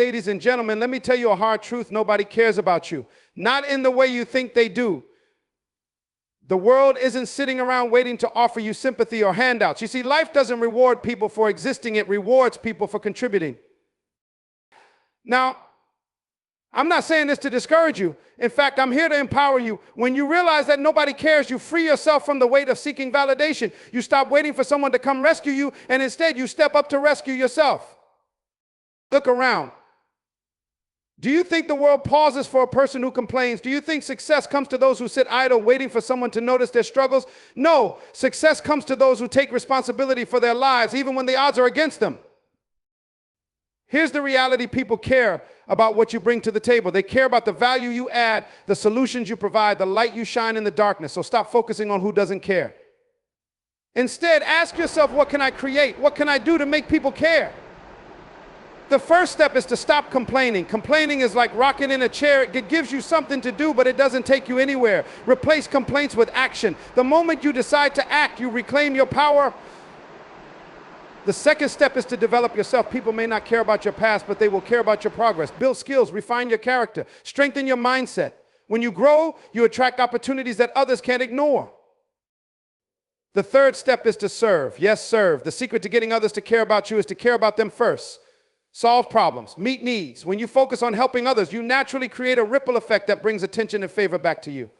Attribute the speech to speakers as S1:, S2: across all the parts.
S1: Ladies and gentlemen, let me tell you a hard truth. Nobody cares about you. Not in the way you think they do. The world isn't sitting around waiting to offer you sympathy or handouts. You see, life doesn't reward people for existing. It rewards people for contributing. Now, I'm not saying this to discourage you. In fact, I'm here to empower you. When you realize that nobody cares, you free yourself from the weight of seeking validation. You stop waiting for someone to come rescue you, and instead you step up to rescue yourself. Look around. Do you think the world pauses for a person who complains? Do you think success comes to those who sit idle waiting for someone to notice their struggles? No, success comes to those who take responsibility for their lives, even when the odds are against them. Here's the reality: people care about what you bring to the table. They care about the value you add, the solutions you provide, the light you shine in the darkness. So stop focusing on who doesn't care. Instead, ask yourself, what can I create? What can I do to make people care? The first step is to stop complaining. Complaining is like rocking in a chair. It gives you something to do, but it doesn't take you anywhere. Replace complaints with action. The moment you decide to act, you reclaim your power. The second step is to develop yourself. People may not care about your past, but they will care about your progress. Build skills, refine your character, strengthen your mindset. When you grow, you attract opportunities that others can't ignore. The third step is to serve. Yes, serve. The secret to getting others to care about you is to care about them first. Solve problems, meet needs. When you focus on helping others, you naturally create a ripple effect that brings attention and favor back to you.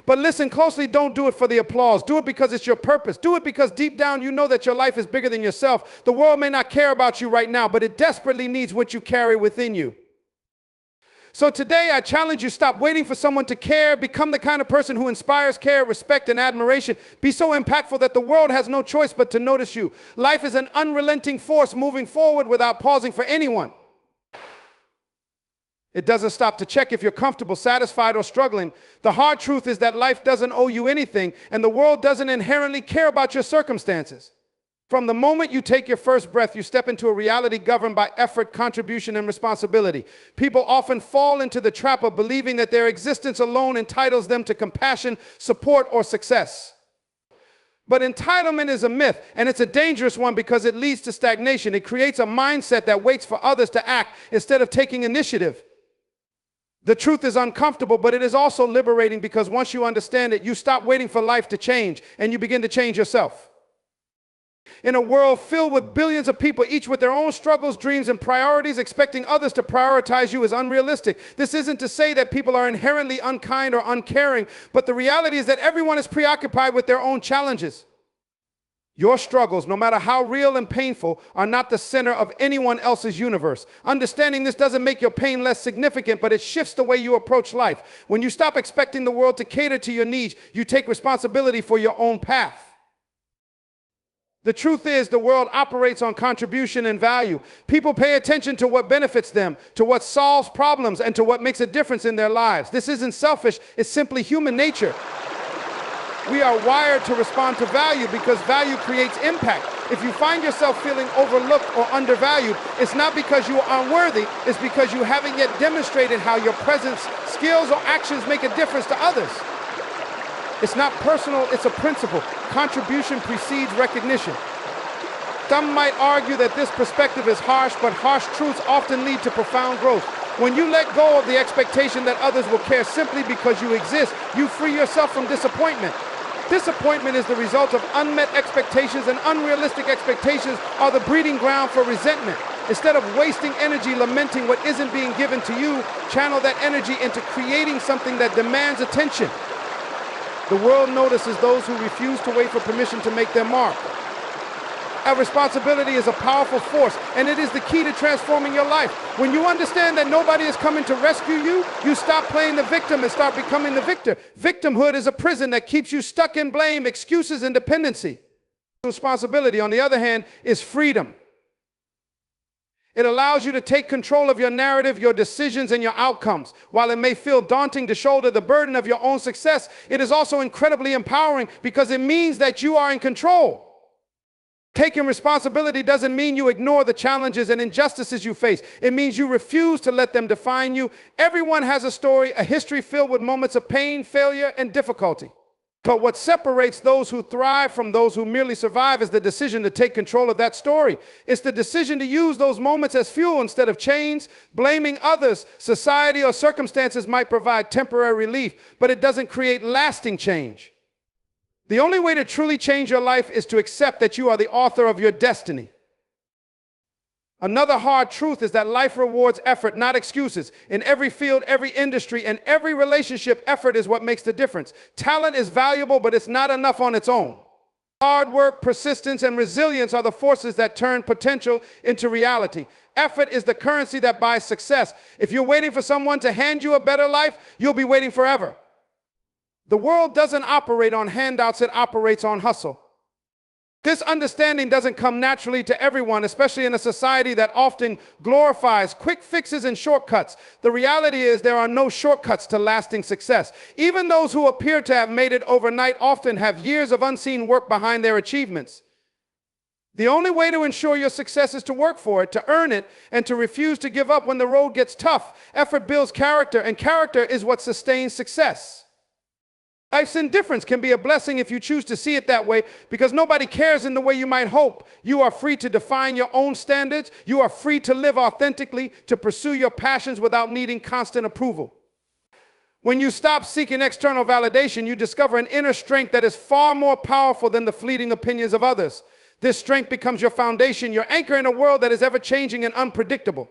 S1: But listen closely, don't do it for the applause. Do it because it's your purpose. Do it because deep down you know that your life is bigger than yourself. The world may not care about you right now, but it desperately needs what you carry within you. So today I challenge you, stop waiting for someone to care. Become the kind of person who inspires care, respect, and admiration. Be so impactful that the world has no choice but to notice you. Life is an unrelenting force moving forward without pausing for anyone. It doesn't stop to check if you're comfortable, satisfied, or struggling. The hard truth is that life doesn't owe you anything, and the world doesn't inherently care about your circumstances. From the moment you take your first breath, you step into a reality governed by effort, contribution, and responsibility. People often fall into the trap of believing that their existence alone entitles them to compassion, support, or success. But entitlement is a myth, and it's a dangerous one because it leads to stagnation. It creates a mindset that waits for others to act instead of taking initiative. The truth is uncomfortable, but it is also liberating because once you understand it, you stop waiting for life to change, and you begin to change yourself. In a world filled with billions of people, each with their own struggles, dreams, and priorities, expecting others to prioritize you is unrealistic. This isn't to say that people are inherently unkind or uncaring, but the reality is that everyone is preoccupied with their own challenges. Your struggles, no matter how real and painful, are not the center of anyone else's universe. Understanding this doesn't make your pain less significant, but it shifts the way you approach life. When you stop expecting the world to cater to your needs, you take responsibility for your own path. The truth is, the world operates on contribution and value. People pay attention to what benefits them, to what solves problems, and to what makes a difference in their lives. This isn't selfish, it's simply human nature. We are wired to respond to value because value creates impact. If you find yourself feeling overlooked or undervalued, it's not because you are unworthy, it's because you haven't yet demonstrated how your presence, skills, or actions make a difference to others. It's not personal, it's a principle. Contribution precedes recognition. Some might argue that this perspective is harsh, but harsh truths often lead to profound growth. When you let go of the expectation that others will care simply because you exist, you free yourself from disappointment. Disappointment is the result of unmet expectations, and unrealistic expectations are the breeding ground for resentment. Instead of wasting energy lamenting what isn't being given to you, channel that energy into creating something that demands attention. The world notices those who refuse to wait for permission to make their mark. Our responsibility is a powerful force, and it is the key to transforming your life. When you understand that nobody is coming to rescue you, you stop playing the victim and start becoming the victor. Victimhood is a prison that keeps you stuck in blame, excuses, and dependency. Responsibility, on the other hand, is freedom. It allows you to take control of your narrative, your decisions, and your outcomes. While it may feel daunting to shoulder the burden of your own success, it is also incredibly empowering because it means that you are in control. Taking responsibility doesn't mean you ignore the challenges and injustices you face. It means you refuse to let them define you. Everyone has a story, a history filled with moments of pain, failure, and difficulty. But what separates those who thrive from those who merely survive is the decision to take control of that story. It's the decision to use those moments as fuel instead of chains. Blaming others, society, or circumstances might provide temporary relief, but it doesn't create lasting change. The only way to truly change your life is to accept that you are the author of your destiny. Another hard truth is that life rewards effort, not excuses. In every field, every industry, and every relationship, effort is what makes the difference. Talent is valuable, but it's not enough on its own. Hard work, persistence, and resilience are the forces that turn potential into reality. Effort is the currency that buys success. If you're waiting for someone to hand you a better life, you'll be waiting forever. The world doesn't operate on handouts, it operates on hustle. This understanding doesn't come naturally to everyone, especially in a society that often glorifies quick fixes and shortcuts. The reality is there are no shortcuts to lasting success. Even those who appear to have made it overnight often have years of unseen work behind their achievements. The only way to ensure your success is to work for it, to earn it, and to refuse to give up when the road gets tough. Effort builds character, and character is what sustains success. Life's indifference can be a blessing if you choose to see it that way, because nobody cares in the way you might hope. You are free to define your own standards. You are free to live authentically, to pursue your passions without needing constant approval. When you stop seeking external validation, you discover an inner strength that is far more powerful than the fleeting opinions of others. This strength becomes your foundation, your anchor in a world that is ever-changing and unpredictable.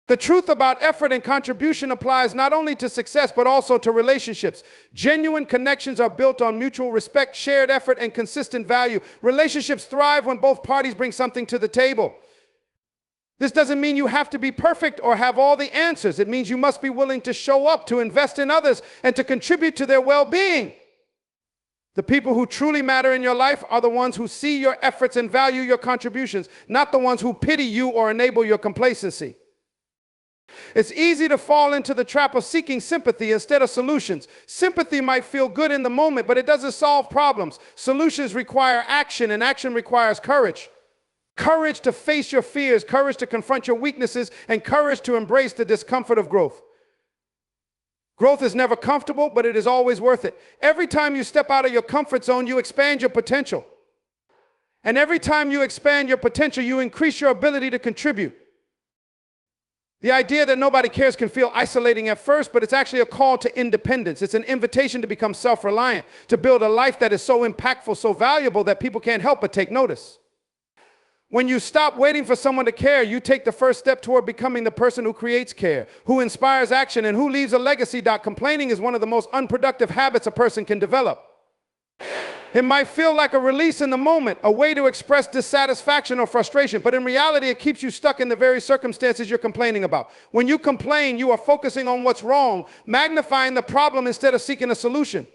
S1: The truth about effort and contribution applies not only to success, but also to relationships. Genuine connections are built on mutual respect, shared effort, and consistent value. Relationships thrive when both parties bring something to the table. This doesn't mean you have to be perfect or have all the answers. It means you must be willing to show up, to invest in others, and to contribute to their well-being. The people who truly matter in your life are the ones who see your efforts and value your contributions, not the ones who pity you or enable your complacency. It's easy to fall into the trap of seeking sympathy instead of solutions. Sympathy might feel good in the moment, but it doesn't solve problems. Solutions require action, and action requires courage. Courage to face your fears, courage to confront your weaknesses, and courage to embrace the discomfort of growth. Growth is never comfortable, but it is always worth it. Every time you step out of your comfort zone, you expand your potential. And every time you expand your potential, you increase your ability to contribute. The idea that nobody cares can feel isolating at first, but it's actually a call to independence. It's an invitation to become self-reliant, to build a life that is so impactful, so valuable that people can't help but take notice. When you stop waiting for someone to care, you take the first step toward becoming the person who creates care, who inspires action, and who leaves a legacy. Complaining is one of the most unproductive habits a person can develop. It might feel like a release in the moment, a way to express dissatisfaction or frustration, but in reality, it keeps you stuck in the very circumstances you're complaining about. When you complain, you are focusing on what's wrong, magnifying the problem instead of seeking a solution.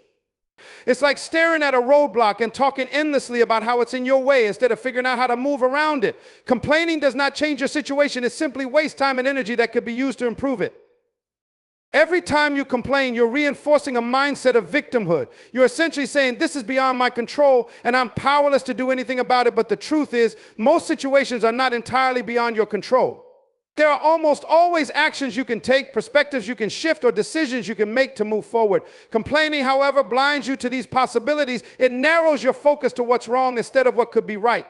S1: It's like staring at a roadblock and talking endlessly about how it's in your way instead of figuring out how to move around it. Complaining does not change your situation. It simply wastes time and energy that could be used to improve it. Every time you complain, you're reinforcing a mindset of victimhood. You're essentially saying, this is beyond my control and I'm powerless to do anything about it. But the truth is, most situations are not entirely beyond your control. There are almost always actions you can take, perspectives you can shift, or decisions you can make to move forward. Complaining, however, blinds you to these possibilities. It narrows your focus to what's wrong instead of what could be right.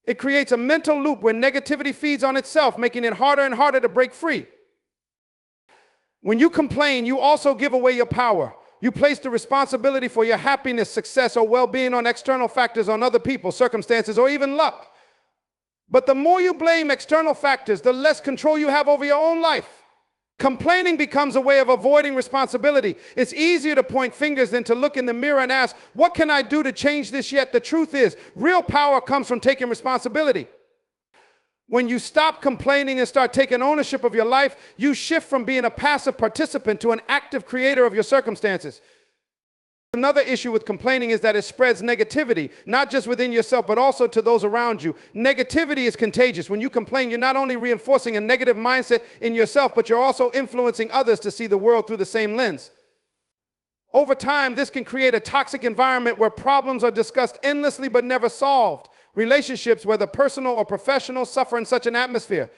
S1: It creates a mental loop where negativity feeds on itself, making it harder and harder to break free. When you complain, you also give away your power. You place the responsibility for your happiness, success, or well-being on external factors, on other people, circumstances, or even luck. But the more you blame external factors, the less control you have over your own life. Complaining becomes a way of avoiding responsibility. It's easier to point fingers than to look in the mirror and ask, what can I do to change this yet? The truth is, real power comes from taking responsibility. When you stop complaining and start taking ownership of your life, you shift from being a passive participant to an active creator of your circumstances. Another issue with complaining is that it spreads negativity, not just within yourself, but also to those around you. Negativity is contagious. When you complain, you're not only reinforcing a negative mindset in yourself, but you're also influencing others to see the world through the same lens. Over time, this can create a toxic environment where problems are discussed endlessly but never solved. Relationships, whether personal or professional, suffer in such an atmosphere.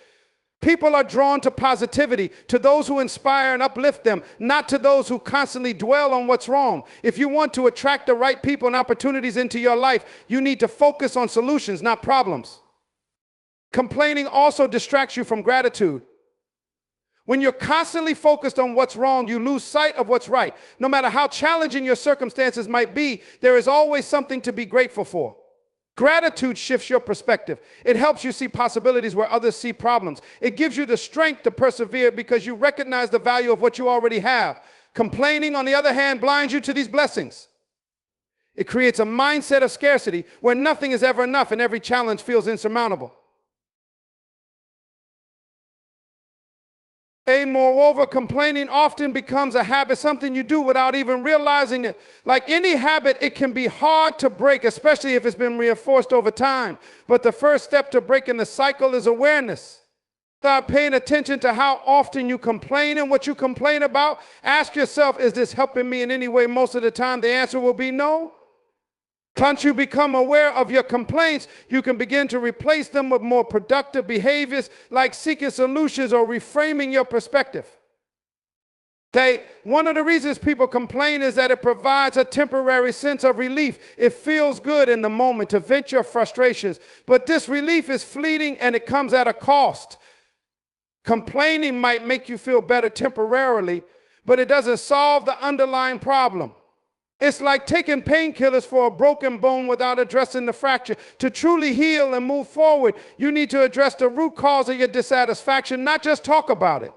S1: People are drawn to positivity, to those who inspire and uplift them, not to those who constantly dwell on what's wrong. If you want to attract the right people and opportunities into your life, you need to focus on solutions, not problems. Complaining also distracts you from gratitude. When you're constantly focused on what's wrong, you lose sight of what's right. No matter how challenging your circumstances might be, there is always something to be grateful for. Gratitude shifts your perspective. It helps you see possibilities where others see problems. It gives you the strength to persevere because you recognize the value of what you already have. Complaining, on the other hand, blinds you to these blessings. It creates a mindset of scarcity where nothing is ever enough and every challenge feels insurmountable. Moreover, complaining often becomes a habit, something you do without even realizing it. Like any habit, it can be hard to break, especially if it's been reinforced over time. But the first step to breaking the cycle is awareness. Start paying attention to how often you complain and what you complain about. Ask yourself, is this helping me in any way? Most of the time, the answer will be no. Once you become aware of your complaints, you can begin to replace them with more productive behaviors like seeking solutions or reframing your perspective. One of the reasons people complain is that it provides a temporary sense of relief. It feels good in the moment to vent your frustrations, but this relief is fleeting and it comes at a cost. Complaining might make you feel better temporarily, but it doesn't solve the underlying problem. It's like taking painkillers for a broken bone without addressing the fracture. To truly heal and move forward, you need to address the root cause of your dissatisfaction, not just talk about it.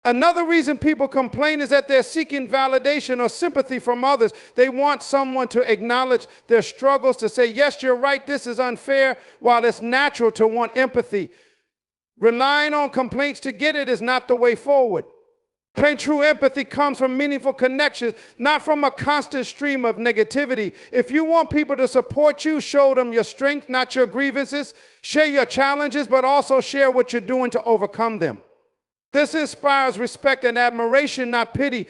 S1: Another reason people complain is that they're seeking validation or sympathy from others. They want someone to acknowledge their struggles, to say, yes, you're right, this is unfair, while it's natural to want empathy. Relying on complaints to get it is not the way forward. Plain true empathy comes from meaningful connections, not from a constant stream of negativity. If you want people to support you, show them your strength, not your grievances. Share your challenges, but also share what you're doing to overcome them. This inspires respect and admiration, not pity.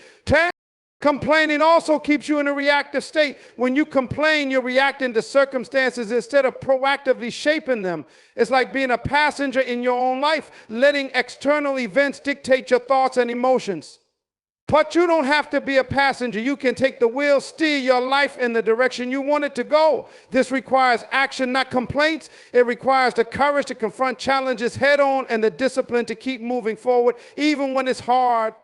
S1: Complaining also keeps you in a reactive state. When you complain, you're reacting to circumstances instead of proactively shaping them. It's like being a passenger in your own life, letting external events dictate your thoughts and emotions. But you don't have to be a passenger. You can take the wheel, steer your life in the direction you want it to go. This requires action, not complaints. It requires the courage to confront challenges head on and the discipline to keep moving forward, even when it's hard.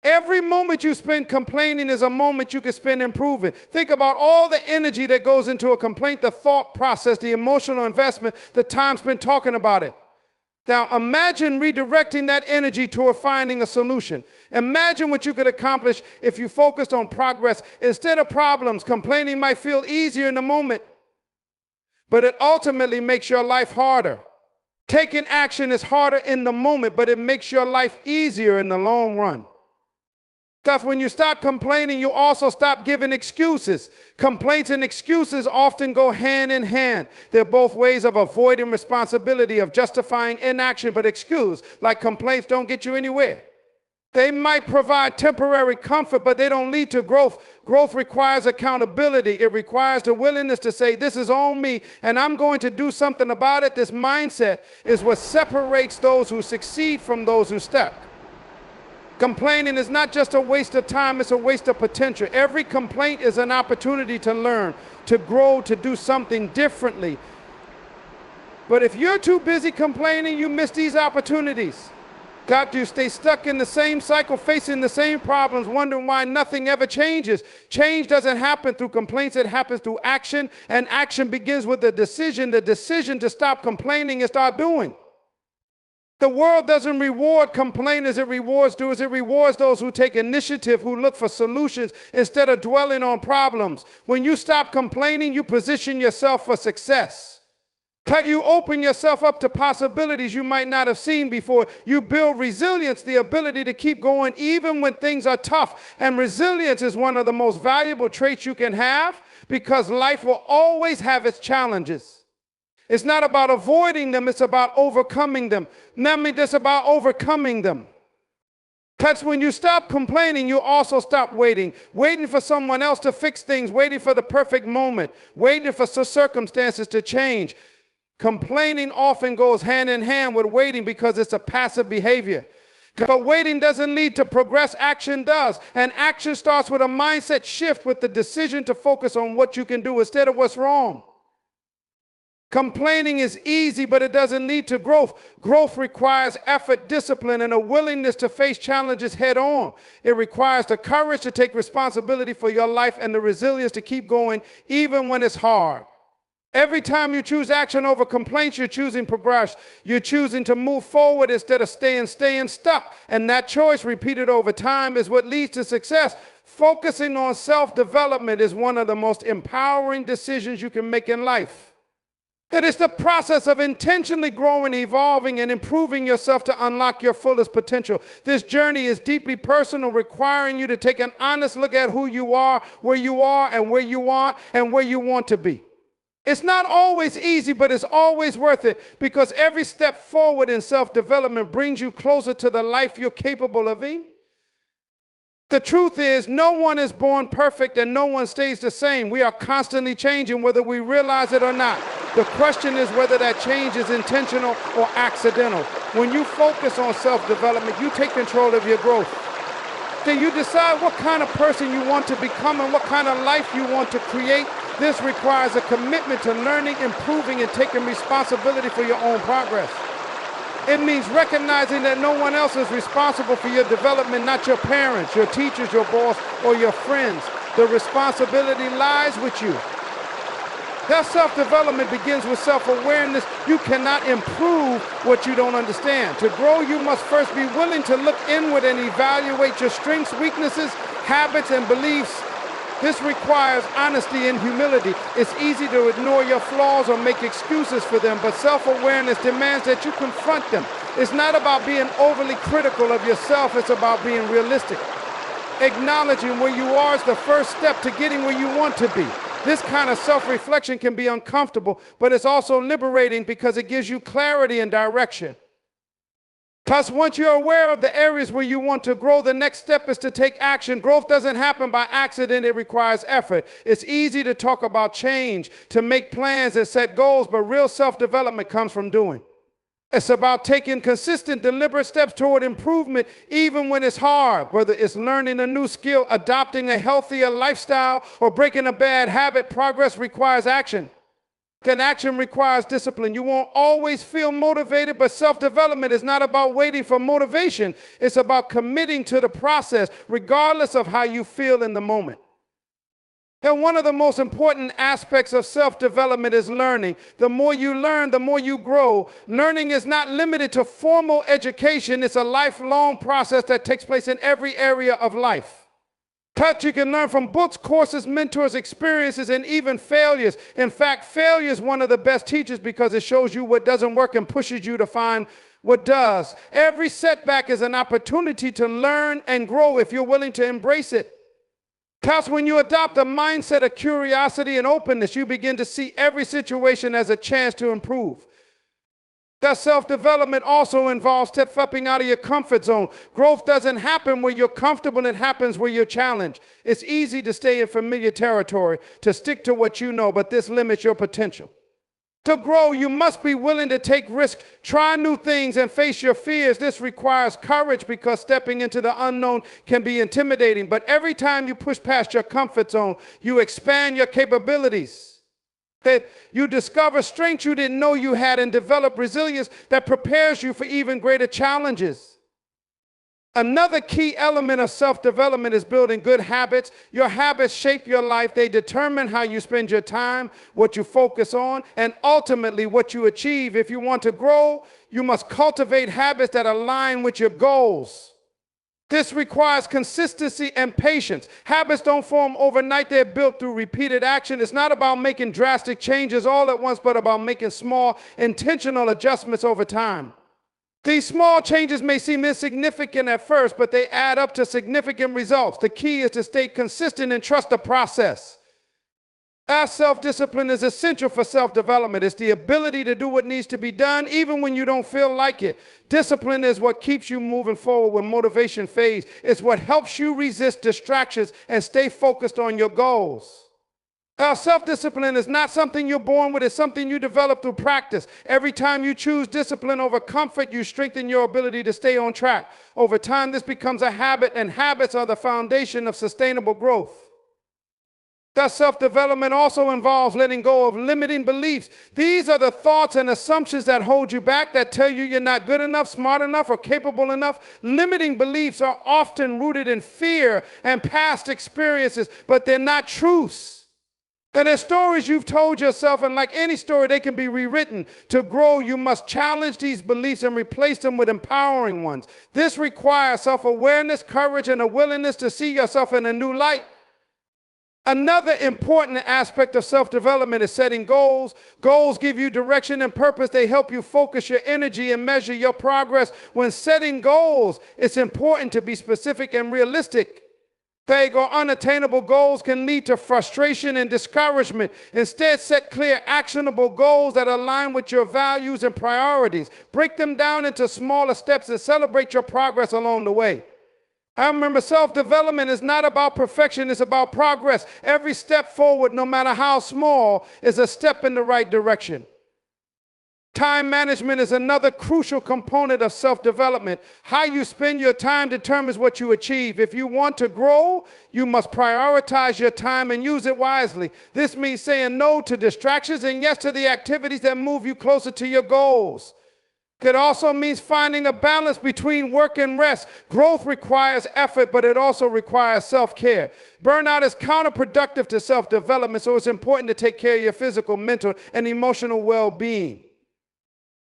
S1: Every moment you spend complaining is a moment you can spend improving. Think about all the energy that goes into a complaint, the thought process, the emotional investment, the time spent talking about it. Now imagine redirecting that energy toward finding a solution. Imagine what you could accomplish if you focused on progress instead of problems. Complaining might feel easier in the moment, but it ultimately makes your life harder. Taking action is harder in the moment, but it makes your life easier in the long run. Because when you stop complaining, you also stop giving excuses. Complaints and excuses often go hand in hand. They're both ways of avoiding responsibility, of justifying inaction, but excuse, like complaints, don't get you anywhere. They might provide temporary comfort, but they don't lead to growth. Growth requires accountability. It requires the willingness to say, this is on me, and I'm going to do something about it. This mindset is what separates those who succeed from those who stuck. Complaining is not just a waste of time, it's a waste of potential. Every complaint is an opportunity to learn, to grow, to do something differently. But if you're too busy complaining, you miss these opportunities. God, you stay stuck in the same cycle, facing the same problems, wondering why nothing ever changes. Change doesn't happen through complaints, it happens through action, and action begins with the decision to stop complaining and start doing. The world doesn't reward complainers, it rewards doers. It rewards those who take initiative, who look for solutions instead of dwelling on problems. When you stop complaining, you position yourself for success. You open yourself up to possibilities you might not have seen before. You build resilience, the ability to keep going even when things are tough. And resilience is one of the most valuable traits you can have because life will always have its challenges. It's not about avoiding them, it's about overcoming them. It's about overcoming them. Because when you stop complaining, you also stop waiting for someone else to fix things, waiting for the perfect moment, waiting for circumstances to change. Complaining often goes hand in hand with waiting because it's a passive behavior. But waiting doesn't lead to progress, action does. And action starts with a mindset shift, with the decision to focus on what you can do instead of what's wrong. Complaining is easy, but it doesn't lead to growth. Growth requires effort, discipline, and a willingness to face challenges head on. It requires the courage to take responsibility for your life and the resilience to keep going even when it's hard. Every time you choose action over complaints, you're choosing progress. You're choosing to move forward instead of staying stuck. And that choice, repeated over time, is what leads to success. Focusing on self-development is one of the most empowering decisions you can make in life. It is the process of intentionally growing, evolving, and improving yourself to unlock your fullest potential. This journey is deeply personal, requiring you to take an honest look at who you are, and where you are, and where you want to be. It's not always easy, but it's always worth it, because every step forward in self-development brings you closer to the life you're capable of being. The truth is, no one is born perfect and no one stays the same. We are constantly changing, whether we realize it or not. The question is whether that change is intentional or accidental. When you focus on self-development, you take control of your growth. Then you decide what kind of person you want to become and what kind of life you want to create. This requires a commitment to learning, improving, and taking responsibility for your own progress. It means recognizing that no one else is responsible for your development, not your parents, your teachers, your boss, or your friends. The responsibility lies with you. That self-development begins with self-awareness. You cannot improve what you don't understand. To grow, you must first be willing to look inward and evaluate your strengths, weaknesses, habits, and beliefs. This requires honesty and humility. It's easy to ignore your flaws or make excuses for them, but self-awareness demands that you confront them. It's not about being overly critical of yourself, it's about being realistic. Acknowledging where you are is the first step to getting where you want to be. This kind of self-reflection can be uncomfortable, but it's also liberating because it gives you clarity and direction. Plus, once you're aware of the areas where you want to grow, the next step is to take action. Growth doesn't happen by accident. It requires effort. It's easy to talk about change, to make plans and set goals, but real self-development comes from doing. It's about taking consistent, deliberate steps toward improvement, even when it's hard, whether it's learning a new skill, adopting a healthier lifestyle, or breaking a bad habit. Progress requires action. And action requires discipline. You won't always feel motivated, but self-development is not about waiting for motivation. It's about committing to the process, regardless of how you feel in the moment. And one of the most important aspects of self-development is learning. The more you learn, the more you grow. Learning is not limited to formal education. It's a lifelong process that takes place in every area of life. You can learn from books, courses, mentors, experiences, and even failures. In fact, failure is one of the best teachers because it shows you what doesn't work and pushes you to find what does. Every setback is an opportunity to learn and grow if you're willing to embrace it. Because when you adopt a mindset of curiosity and openness, you begin to see every situation as a chance to improve. That self-development also involves stepping out of your comfort zone. Growth doesn't happen where you're comfortable, it happens where you're challenged. It's easy to stay in familiar territory, to stick to what you know, but this limits your potential. To grow, you must be willing to take risks, try new things, and face your fears. This requires courage because stepping into the unknown can be intimidating. But every time you push past your comfort zone, you expand your capabilities. That you discover strengths you didn't know you had and develop resilience that prepares you for even greater challenges. Another key element of self-development is building good habits. Your habits shape your life. They determine how you spend your time, what you focus on, and ultimately what you achieve. If you want to grow, you must cultivate habits that align with your goals. This requires consistency and patience. Habits don't form overnight. They're built through repeated action. It's not about making drastic changes all at once, but about making small, intentional adjustments over time. These small changes may seem insignificant at first, but they add up to significant results. The key is to stay consistent and trust the process. Our self-discipline is essential for self-development. It's the ability to do what needs to be done even when you don't feel like it. Discipline is what keeps you moving forward when motivation fades. It's what helps you resist distractions and stay focused on your goals. Self-discipline is not something you're born with, it's something you develop through practice. Every time you choose discipline over comfort, you strengthen your ability to stay on track. Over time, this becomes a habit, and habits are the foundation of sustainable growth. Thus, self-development also involves letting go of limiting beliefs. These are the thoughts and assumptions that hold you back, that tell you you're not good enough, smart enough, or capable enough. Limiting beliefs are often rooted in fear and past experiences, but they're not truths. And they're stories you've told yourself, and like any story, they can be rewritten. To grow, you must challenge these beliefs and replace them with empowering ones. This requires self-awareness, courage, and a willingness to see yourself in a new light. Another important aspect of self-development is setting goals. Goals give you direction and purpose. They help you focus your energy and measure your progress. When setting goals, it's important to be specific and realistic. Vague or unattainable goals can lead to frustration and discouragement. Instead, set clear, actionable goals that align with your values and priorities. Break them down into smaller steps and celebrate your progress along the way. I remember self-development is not about perfection, it's about progress. Every step forward, no matter how small, is a step in the right direction. Time management is another crucial component of self-development. How you spend your time determines what you achieve. If you want to grow, you must prioritize your time and use it wisely. This means saying no to distractions and yes to the activities that move you closer to your goals. It also means finding a balance between work and rest. Growth requires effort, but it also requires self-care. Burnout is counterproductive to self-development, so it's important to take care of your physical, mental, and emotional well-being.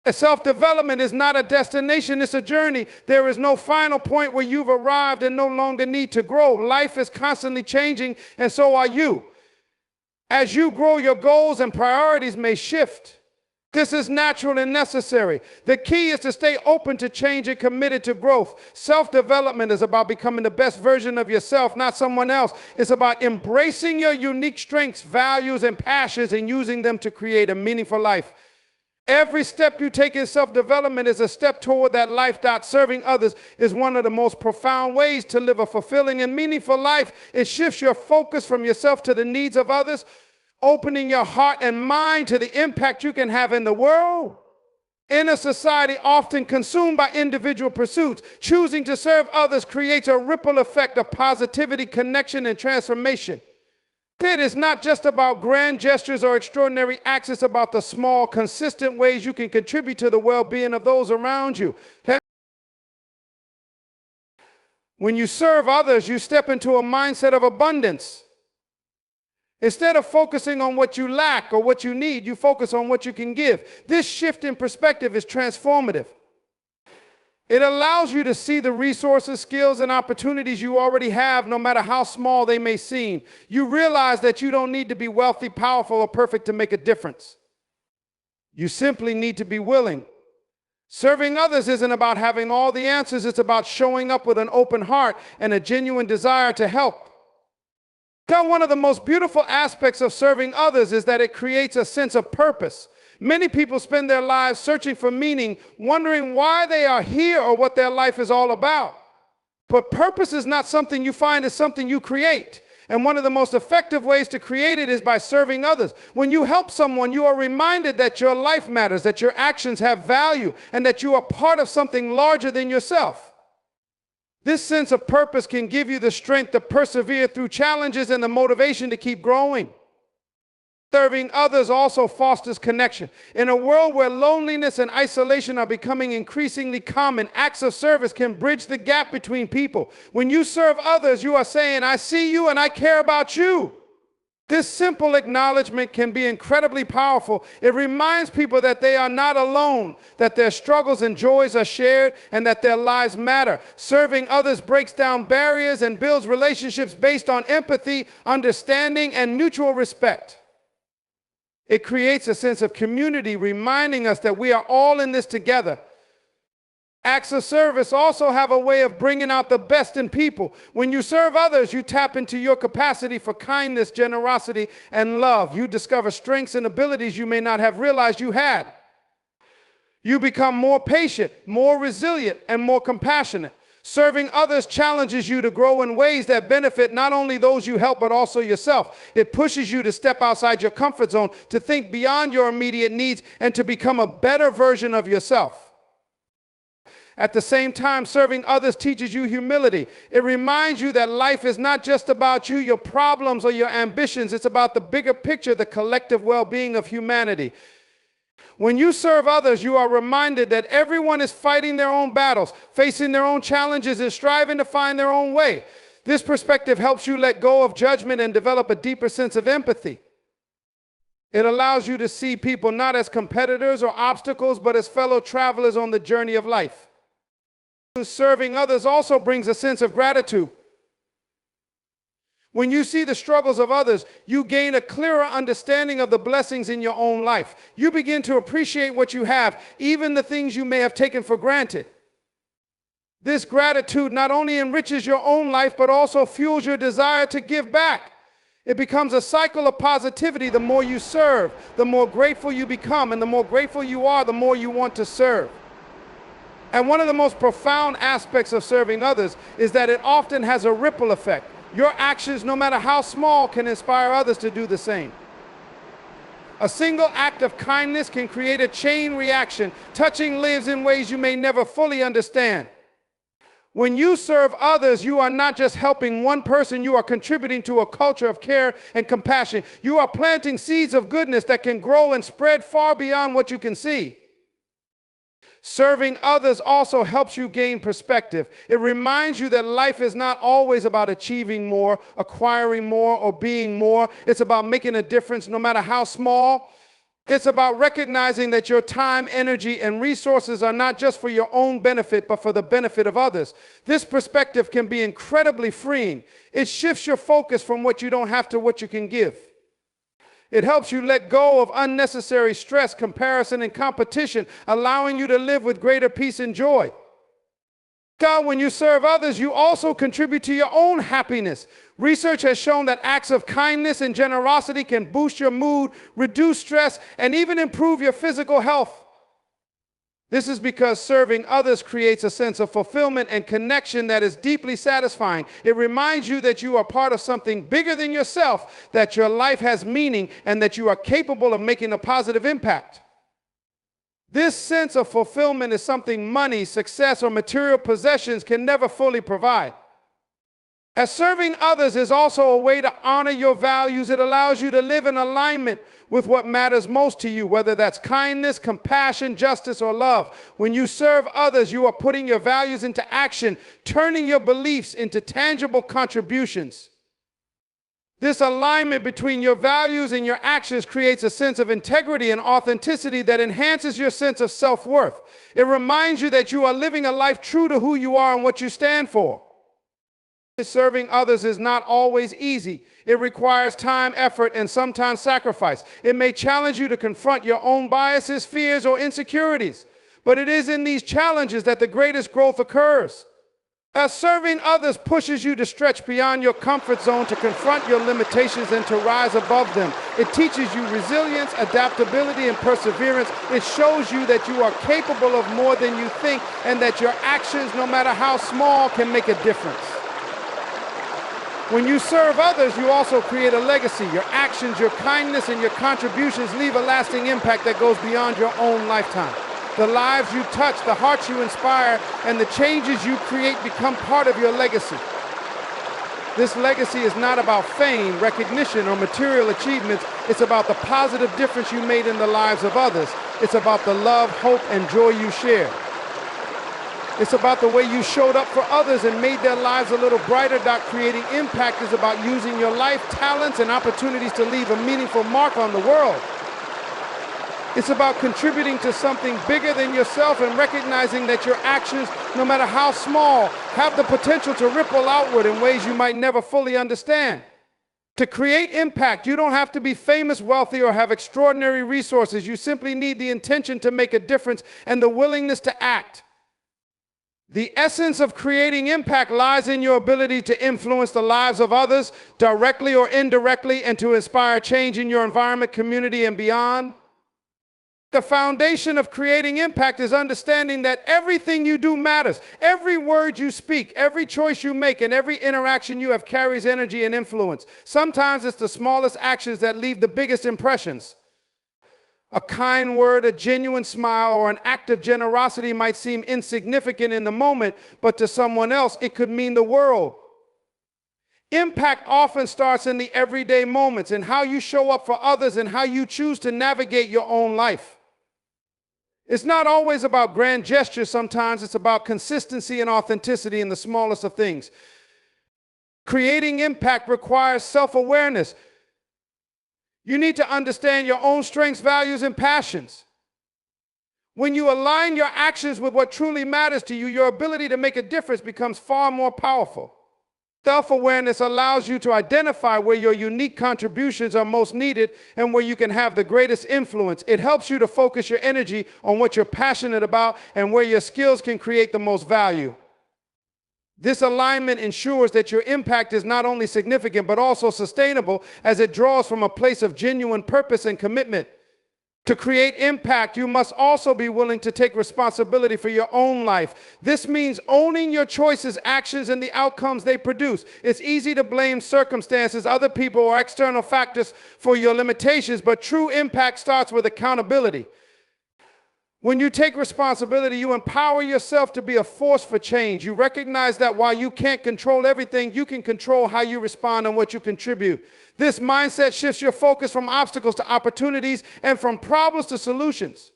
S1: Self-development is not a destination, it's a journey. There is no final point where you've arrived and no longer need to grow. Life is constantly changing, and so are you. As you grow, your goals and priorities may shift. This is natural and necessary. The key is to stay open to change and committed to growth. Self-development is about becoming the best version of yourself, not someone else. It's about embracing your unique strengths, values, and passions and using them to create a meaningful life. Every step you take in self-development is a step toward that life. Serving others is one of the most profound ways to live a fulfilling and meaningful life. It shifts your focus from yourself to the needs of others, opening your heart and mind to the impact you can have in the world. In a society often consumed by individual pursuits, choosing to serve others creates a ripple effect of positivity, connection, and transformation. It is not just about grand gestures or extraordinary acts, it's about the small, consistent ways you can contribute to the well-being of those around you. When you serve others, you step into a mindset of abundance. Instead of focusing on what you lack or what you need, you focus on what you can give. This shift in perspective is transformative. It allows you to see the resources, skills, and opportunities you already have, no matter how small they may seem. You realize that you don't need to be wealthy, powerful, or perfect to make a difference. You simply need to be willing. Serving others isn't about having all the answers. It's about showing up with an open heart and a genuine desire to help. One of the most beautiful aspects of serving others is that it creates a sense of purpose. Many people spend their lives searching for meaning, wondering why they are here or what their life is all about. But purpose is not something you find, it's something you create. And one of the most effective ways to create it is by serving others. When you help someone, you are reminded that your life matters, that your actions have value, and that you are part of something larger than yourself. This sense of purpose can give you the strength to persevere through challenges and the motivation to keep growing. Serving others also fosters connection. In a world where loneliness and isolation are becoming increasingly common, acts of service can bridge the gap between people. When you serve others, you are saying, I see you and I care about you. This simple acknowledgement can be incredibly powerful. It reminds people that they are not alone, that their struggles and joys are shared, and that their lives matter. Serving others breaks down barriers and builds relationships based on empathy, understanding, and mutual respect. It creates a sense of community, reminding us that we are all in this together. Acts of service also have a way of bringing out the best in people. When you serve others, you tap into your capacity for kindness, generosity, and love. You discover strengths and abilities you may not have realized you had. You become more patient, more resilient, and more compassionate. Serving others challenges you to grow in ways that benefit not only those you help, but also yourself. It pushes you to step outside your comfort zone, to think beyond your immediate needs, and to become a better version of yourself. At the same time, serving others teaches you humility. It reminds you that life is not just about you, your problems, or your ambitions. It's about the bigger picture, the collective well-being of humanity. When you serve others, you are reminded that everyone is fighting their own battles, facing their own challenges, and striving to find their own way. This perspective helps you let go of judgment and develop a deeper sense of empathy. It allows you to see people not as competitors or obstacles, but as fellow travelers on the journey of life. Serving others also brings a sense of gratitude. When you see the struggles of others, you gain a clearer understanding of the blessings in your own life. You begin to appreciate what you have, even the things you may have taken for granted. This gratitude not only enriches your own life, but also fuels your desire to give back. It becomes a cycle of positivity. The more you serve, the more grateful you become, and the more grateful you are, the more you want to serve. And one of the most profound aspects of serving others is that it often has a ripple effect. Your actions, no matter how small, can inspire others to do the same. A single act of kindness can create a chain reaction, touching lives in ways you may never fully understand. When you serve others, you are not just helping one person, you are contributing to a culture of care and compassion. You are planting seeds of goodness that can grow and spread far beyond what you can see. Serving others also helps you gain perspective. It reminds you that life is not always about achieving more, acquiring more, or being more. It's about making a difference no matter how small. It's about recognizing that your time, energy, and resources are not just for your own benefit, but for the benefit of others. This perspective can be incredibly freeing. It shifts your focus from what you don't have to what you can give. It helps you let go of unnecessary stress, comparison, and competition, allowing you to live with greater peace and joy. God, when you serve others, you also contribute to your own happiness. Research has shown that acts of kindness and generosity can boost your mood, reduce stress, and even improve your physical health. This is because serving others creates a sense of fulfillment and connection that is deeply satisfying. It reminds you that you are part of something bigger than yourself, that your life has meaning, and that you are capable of making a positive impact. This sense of fulfillment is something money, success, or material possessions can never fully provide. As serving others is also a way to honor your values, it allows you to live in alignment with what matters most to you, whether that's kindness, compassion, justice, or love. When you serve others, you are putting your values into action, turning your beliefs into tangible contributions. This alignment between your values and your actions creates a sense of integrity and authenticity that enhances your sense of self-worth. It reminds you that you are living a life true to who you are and what you stand for. Serving others is not always easy. It requires time, effort, and sometimes sacrifice. It may challenge you to confront your own biases, fears, or insecurities. But it is in these challenges that the greatest growth occurs. As serving others pushes you to stretch beyond your comfort zone, to confront your limitations, and to rise above them. It teaches you resilience, adaptability, and perseverance. It shows you that you are capable of more than you think, and that your actions, no matter how small, can make a difference. When you serve others, you also create a legacy. Your actions, your kindness, and your contributions leave a lasting impact that goes beyond your own lifetime. The lives you touch, the hearts you inspire, and the changes you create become part of your legacy. This legacy is not about fame, recognition, or material achievements. It's about the positive difference you made in the lives of others. It's about the love, hope, and joy you share. It's about the way you showed up for others and made their lives a little brighter. Creating impact is about using your life, talents, and opportunities to leave a meaningful mark on the world. It's about contributing to something bigger than yourself and recognizing that your actions, no matter how small, have the potential to ripple outward in ways you might never fully understand. To create impact, you don't have to be famous, wealthy, or have extraordinary resources. You simply need the intention to make a difference and the willingness to act. The essence of creating impact lies in your ability to influence the lives of others, directly or indirectly, and to inspire change in your environment, community, and beyond. The foundation of creating impact is understanding that everything you do matters. Every word you speak, every choice you make, and every interaction you have carries energy and influence. Sometimes it's the smallest actions that leave the biggest impressions. A kind word, a genuine smile, or an act of generosity might seem insignificant in the moment, but to someone else, it could mean the world. Impact often starts in the everyday moments, in how you show up for others and how you choose to navigate your own life. It's not always about grand gestures. Sometimes it's about consistency and authenticity in the smallest of things. Creating impact requires self-awareness. You need to understand your own strengths, values, and passions. When you align your actions with what truly matters to you, your ability to make a difference becomes far more powerful. Self-awareness allows you to identify where your unique contributions are most needed and where you can have the greatest influence. It helps you to focus your energy on what you're passionate about and where your skills can create the most value. This alignment ensures that your impact is not only significant but also sustainable, as it draws from a place of genuine purpose and commitment. To create impact, you must also be willing to take responsibility for your own life. This means owning your choices, actions, and the outcomes they produce. It's easy to blame circumstances, other people, or external factors for your limitations, but true impact starts with accountability. When you take responsibility, you empower yourself to be a force for change. You recognize that while you can't control everything, you can control how you respond and what you contribute. This mindset shifts your focus from obstacles to opportunities and from problems to solutions.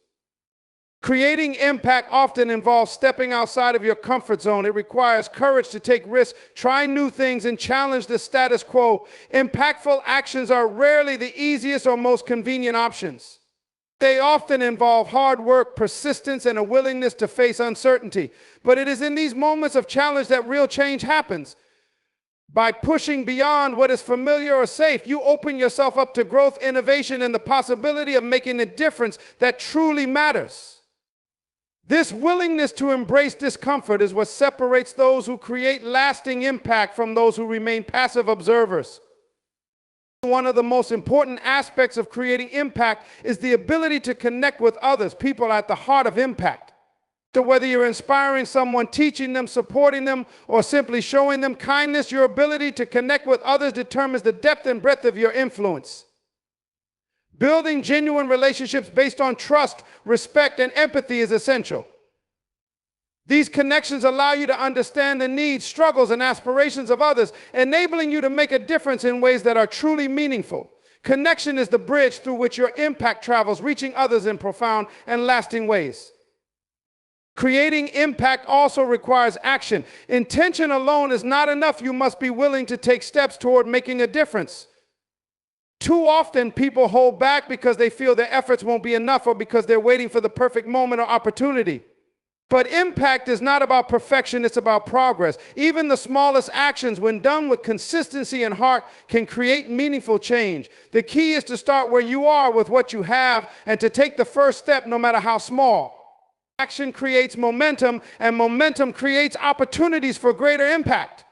S1: Creating impact often involves stepping outside of your comfort zone. It requires courage to take risks, try new things, and challenge the status quo. Impactful actions are rarely the easiest or most convenient options. They often involve hard work, persistence, and a willingness to face uncertainty. But it is in these moments of challenge that real change happens. By pushing beyond what is familiar or safe, you open yourself up to growth, innovation, and the possibility of making a difference that truly matters. This willingness to embrace discomfort is what separates those who create lasting impact from those who remain passive observers. One of the most important aspects of creating impact is the ability to connect with others. People are at the heart of impact. So whether you're inspiring someone, teaching them, supporting them, or simply showing them kindness, your ability to connect with others determines the depth and breadth of your influence. Building genuine relationships based on trust, respect, and empathy is essential. These connections allow you to understand the needs, struggles, and aspirations of others, enabling you to make a difference in ways that are truly meaningful. Connection is the bridge through which your impact travels, reaching others in profound and lasting ways. Creating impact also requires action. Intention alone is not enough. You must be willing to take steps toward making a difference. Too often, people hold back because they feel their efforts won't be enough or because they're waiting for the perfect moment or opportunity. But impact is not about perfection, it's about progress. Even the smallest actions, when done with consistency and heart, can create meaningful change. The key is to start where you are with what you have and to take the first step no matter how small. Action creates momentum, and momentum creates opportunities for greater impact.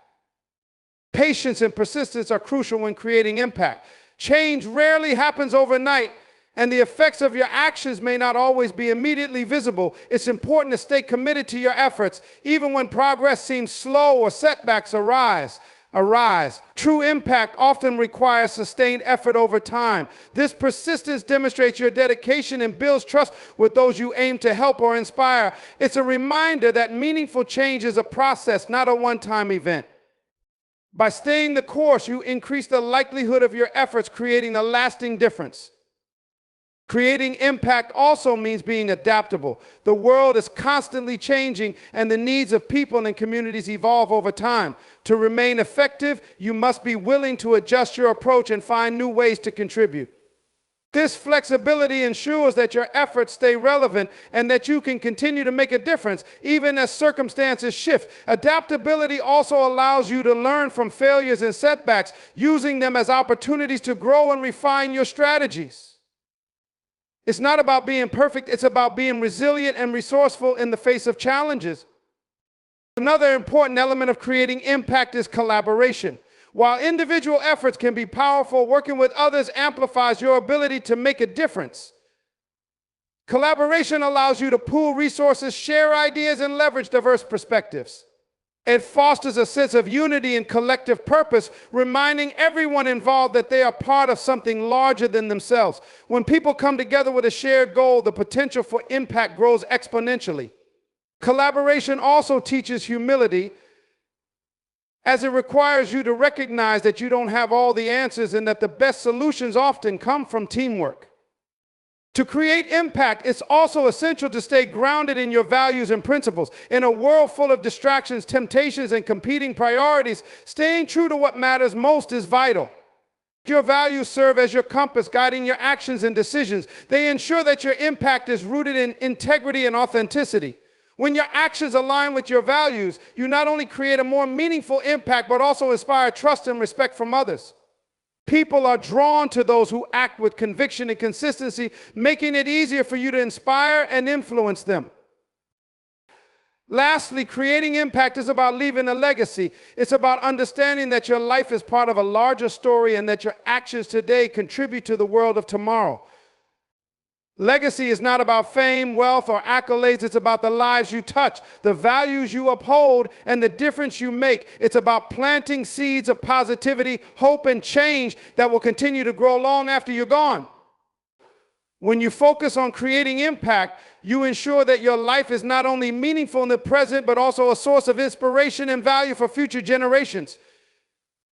S1: Patience and persistence are crucial when creating impact. Change rarely happens overnight, and the effects of your actions may not always be immediately visible. It's important to stay committed to your efforts, even when progress seems slow or setbacks arise. True impact often requires sustained effort over time. This persistence demonstrates your dedication and builds trust with those you aim to help or inspire. It's a reminder that meaningful change is a process, not a one-time event. By staying the course, you increase the likelihood of your efforts creating a lasting difference. Creating impact also means being adaptable. The world is constantly changing, and the needs of people and communities evolve over time. To remain effective, you must be willing to adjust your approach and find new ways to contribute. This flexibility ensures that your efforts stay relevant and that you can continue to make a difference even as circumstances shift. Adaptability also allows you to learn from failures and setbacks, using them as opportunities to grow and refine your strategies. It's not about being perfect, it's about being resilient and resourceful in the face of challenges. Another important element of creating impact is collaboration. While individual efforts can be powerful, working with others amplifies your ability to make a difference. Collaboration allows you to pool resources, share ideas, and leverage diverse perspectives. It fosters a sense of unity and collective purpose, reminding everyone involved that they are part of something larger than themselves. When people come together with a shared goal, the potential for impact grows exponentially. Collaboration also teaches humility, as it requires you to recognize that you don't have all the answers and that the best solutions often come from teamwork. To create impact, it's also essential to stay grounded in your values and principles. In a world full of distractions, temptations, and competing priorities, staying true to what matters most is vital. Your values serve as your compass, guiding your actions and decisions. They ensure that your impact is rooted in integrity and authenticity. When your actions align with your values, you not only create a more meaningful impact, but also inspire trust and respect from others. People are drawn to those who act with conviction and consistency, making it easier for you to inspire and influence them. Lastly, creating impact is about leaving a legacy. It's about understanding that your life is part of a larger story and that your actions today contribute to the world of tomorrow. Legacy is not about fame, wealth, or accolades. It's about the lives you touch, the values you uphold, and the difference you make. It's about planting seeds of positivity, hope, and change that will continue to grow long after you're gone. When you focus on creating impact, you ensure that your life is not only meaningful in the present, but also a source of inspiration and value for future generations.